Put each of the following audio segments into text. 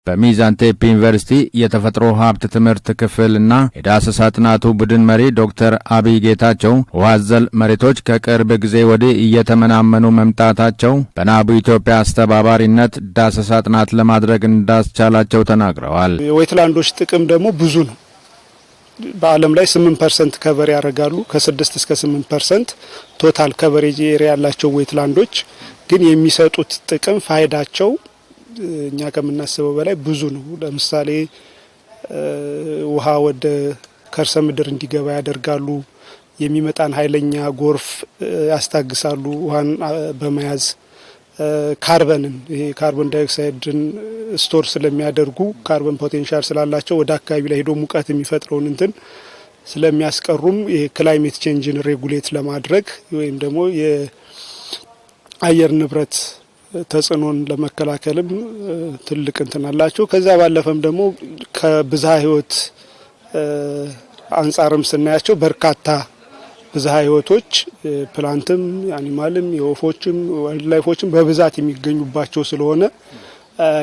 በሚዛን ቴፒ ዩኒቨርሲቲ የተፈጥሮ ሀብት ትምህርት ክፍልና የዳሰሳ ጥናቱ ቡድን መሪ ዶክተር አብይ ጌታቸው ውሃ አዘል መሬቶች ከቅርብ ጊዜ ወዲህ እየተመናመኑ መምጣታቸው በናቡ ኢትዮጵያ አስተባባሪነት ዳሰሳ ጥናት ለማድረግ እንዳስቻላቸው ተናግረዋል። የዌትላንዶች ጥቅም ደግሞ ብዙ ነው። በዓለም ላይ 8% ከቨር ያደርጋሉ። ከ6 እስከ 8% ቶታል ከቨሬጅ ኤሪያ ያላቸው ዌትላንዶች ግን የሚሰጡት ጥቅም ፋይዳቸው እኛ ከምናስበው በላይ ብዙ ነው። ለምሳሌ ውሃ ወደ ከርሰ ምድር እንዲገባ ያደርጋሉ። የሚመጣን ኃይለኛ ጎርፍ ያስታግሳሉ። ውሃን በመያዝ ካርበንን ይሄ ካርቦን ዳይኦክሳይድን ስቶር ስለሚያደርጉ ካርቦን ፖቴንሻል ስላላቸው ወደ አካባቢ ላይ ሄዶ ሙቀት የሚፈጥረውን እንትን ስለሚያስቀሩም ይሄ ክላይሜት ቼንጅን ሬጉሌት ለማድረግ ወይም ደግሞ የአየር ንብረት ተጽዕኖን ለመከላከልም ትልቅ እንትን አላቸው። ከዛ ባለፈም ደግሞ ከብዝሃ ህይወት አንጻርም ስናያቸው በርካታ ብዝሃ ህይወቶች ፕላንትም፣ አኒማልም፣ የወፎችም ዋይልድ ላይፎችም በብዛት የሚገኙባቸው ስለሆነ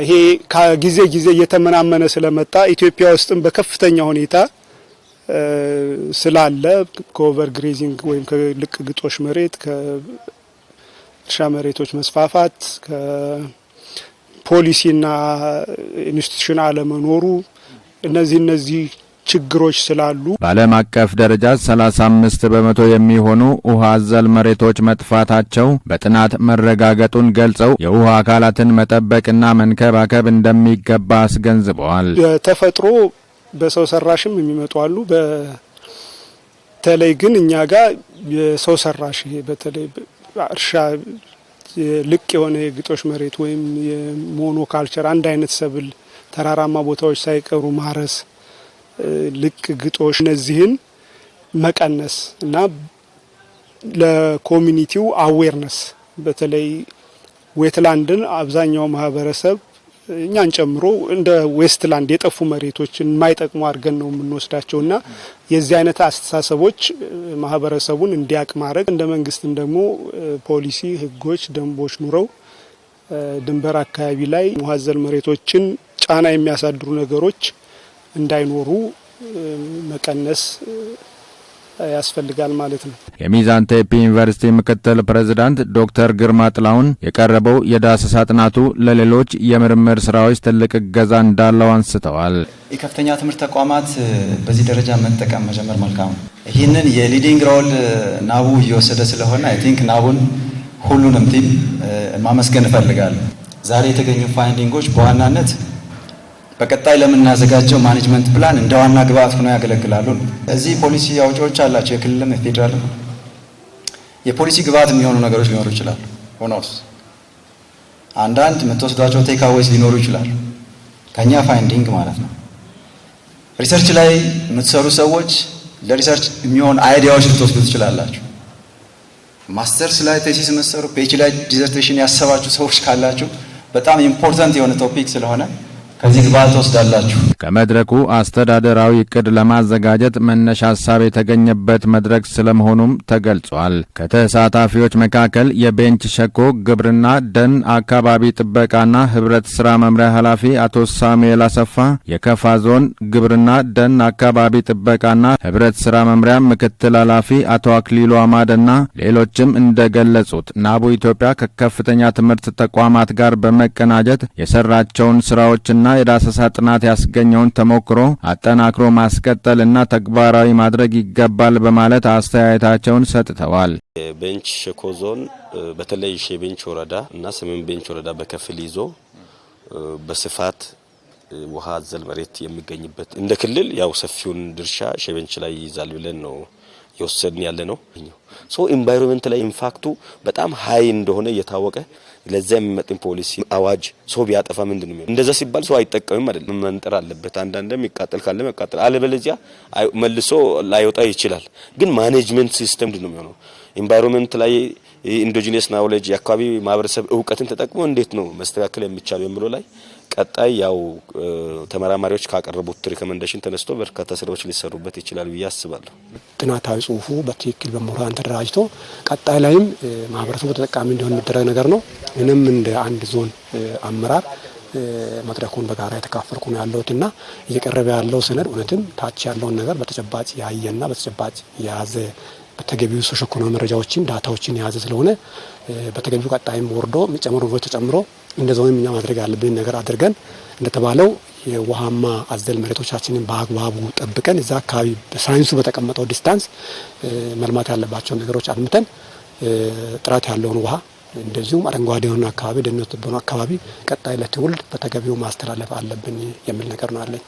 ይሄ ከጊዜ ጊዜ እየተመናመነ ስለመጣ ኢትዮጵያ ውስጥም በከፍተኛ ሁኔታ ስላለ ከኦቨር ግሬዚንግ ወይም ከልቅ ግጦሽ መሬት እርሻ መሬቶች መስፋፋት ከፖሊሲና ኢንስቲትዩሽን አለመኖሩ እነዚህ ችግሮች ስላሉ በዓለም አቀፍ ደረጃ 35 በመቶ የሚሆኑ ውሃ አዘል መሬቶች መጥፋታቸው በጥናት መረጋገጡን ገልጸው የውሃ አካላትን መጠበቅና መንከባከብ እንደሚገባ አስገንዝበዋል። የተፈጥሮ በሰው ሰራሽም የሚመጡ አሉ። በተለይ ግን እኛ ጋር የሰው ሰራሽ በተለይ እርሻ ልቅ የሆነ የግጦሽ መሬት ወይም የሞኖ ካልቸር አንድ አይነት ሰብል ተራራማ ቦታዎች ሳይቀሩ ማረስ፣ ልቅ ግጦሽ እነዚህን መቀነስ እና ለኮሚኒቲው አዌርነስ በተለይ ዌትላንድን አብዛኛው ማህበረሰብ እኛን ጨምሮ እንደ ዌስትላንድ የጠፉ መሬቶችን የማይጠቅሙ አድርገን ነው የምንወስዳቸውና የዚህ አይነት አስተሳሰቦች ማህበረሰቡን እንዲያቅ ማድረግ እንደ መንግስትም ደግሞ ፖሊሲ፣ ህጎች፣ ደንቦች ኑረው ድንበር አካባቢ ላይ ውሃ አዘል መሬቶችን ጫና የሚያሳድሩ ነገሮች እንዳይኖሩ መቀነስ ያስፈልጋል ማለት ነው። የሚዛን ቴፒ ዩኒቨርሲቲ ምክትል ፕሬዝዳንት ዶክተር ግርማ ጥላሁን የቀረበው የዳሰሳ ጥናቱ ለሌሎች የምርምር ስራዎች ትልቅ እገዛ እንዳለው አንስተዋል። የከፍተኛ ትምህርት ተቋማት በዚህ ደረጃ መጠቀም መጀመር መልካም ነው። ይህንን የሊዲንግ ሮል ናቡ እየወሰደ ስለሆነ አይ ቲንክ ናቡን ሁሉንም ቲም ማመስገን እፈልጋለሁ። ዛሬ የተገኙ ፋይንዲንጎች በዋናነት በቀጣይ ለምናዘጋጀው ማኔጅመንት ፕላን እንደ ዋና ግብአት ሆነው ያገለግላሉ። እዚህ ፖሊሲ አውጪዎች አላቸው፣ የክልልም የፌዴራልም። የፖሊሲ ግብአት የሚሆኑ ነገሮች ሊኖሩ ይችላሉ። ሆኖስ አንዳንድ የምትወስዷቸው ቴክ አዌይስ ሊኖሩ ይችላሉ፣ ከኛ ፋይንዲንግ ማለት ነው። ሪሰርች ላይ የምትሰሩ ሰዎች ለሪሰርች የሚሆን አይዲያዎች ልትወስዱ ትችላላችሁ። ማስተርስ ላይ ቴሲስ የምትሰሩ ፒኤችዲ ላይ ዲዘርቴሽን ያሰባችሁ ሰዎች ካላችሁ በጣም ኢምፖርታንት የሆነ ቶፒክ ስለሆነ ከዚህ ግብአት ወስዳላችሁ። ከመድረኩ አስተዳደራዊ እቅድ ለማዘጋጀት መነሻ ሐሳብ የተገኘበት መድረክ ስለመሆኑም ተገልጿል። ከተሳታፊዎች መካከል የቤንች ሸኮ ግብርና ደን አካባቢ ጥበቃና ህብረት ስራ መምሪያ ኃላፊ አቶ ሳሙኤል አሰፋ፣ የከፋ ዞን ግብርና ደን አካባቢ ጥበቃና ህብረት ስራ መምሪያ ምክትል ኃላፊ አቶ አክሊሉ አማደና ሌሎችም እንደገለጹት ናቡ ኢትዮጵያ ከከፍተኛ ትምህርት ተቋማት ጋር በመቀናጀት የሰራቸውን ስራዎችና የዳሰሳ ጥናት ያስገኘውን ተሞክሮ አጠናክሮ ማስቀጠልና ተግባራዊ ማድረግ ይገባል በማለት አስተያየታቸውን ሰጥተዋል። የቤንች ሸኮ ዞን በተለይ ሼቤንች ወረዳ እና ሰሜን ቤንች ወረዳ በከፊል ይዞ በስፋት ውሃ አዘል መሬት የሚገኝበት እንደ ክልል ያው ሰፊውን ድርሻ ሼቤንች ላይ ይይዛል ብለን ነው የወሰድን ያለ ነው። ሶ ኢንቫይሮንመንት ላይ ኢምፓክቱ በጣም ሃይ እንደሆነ እየታወቀ ለዛ የሚመጥን ፖሊሲ አዋጅ ሰው ቢያጠፋ ምንድነው እንደዛ ሲባል ሰው አይጠቀምም አይደለም፣ መንጠር አለበት። አንዳንዴም ይቃጠል ካለ መቃጠል አለበለዚያ መልሶ ላይወጣ ይችላል። ግን ማኔጅመንት ሲስተም ምንድነው የሚሆነው? ኢንቫይሮንመንት ላይ ኢንዶጂነስ ናውሌጅ የአካባቢ ማህበረሰብ እውቀትን ተጠቅሞ እንዴት ነው መስተካከል የሚቻለው የሚለው ላይ ቀጣይ ያው ተመራማሪዎች ካቀረቡት ሪኮመንዴሽን ተነስቶ በርካታ ስራዎች ሊሰሩበት ይችላል ብዬ አስባለሁ። ጥናታዊ ጽሁፉ በትክክል በመሆን ተደራጅቶ ቀጣይ ላይም ማህበረሰቡ ተጠቃሚ እንዲሆን የሚደረግ ነገር ነው። ምንም እንደ አንድ ዞን አመራር መድረኩን በጋራ የተካፈልኩ ነው ያለሁትና እየቀረበ ያለው ሰነድ እውነትም ታች ያለውን ነገር በተጨባጭ ያየና በተጨባጭ የያዘ በተገቢው ሶሾኢኮኖሚ መረጃዎችን ዳታዎችን የያዘ ስለሆነ በተገቢው ቀጣይም ወርዶ የሚጨምሩ ነገሮች ተጨምሮ እንደዛውም እኛ ማድረግ ያለብን ነገር አድርገን እንደተባለው የውሃማ አዘል መሬቶቻችንን በአግባቡ ጠብቀን እዛ አካባቢ በሳይንሱ በተቀመጠው ዲስታንስ መልማት ያለባቸው ነገሮች አልምተን ጥራት ያለውን ውሃ እንደዚሁም አረንጓዴ የሆነ አካባቢ ደህንነቱ የተጠበቀ አካባቢ ቀጣይ ለትውልድ በተገቢው ማስተላለፍ አለብን የሚል ነገር ነው አለኝ።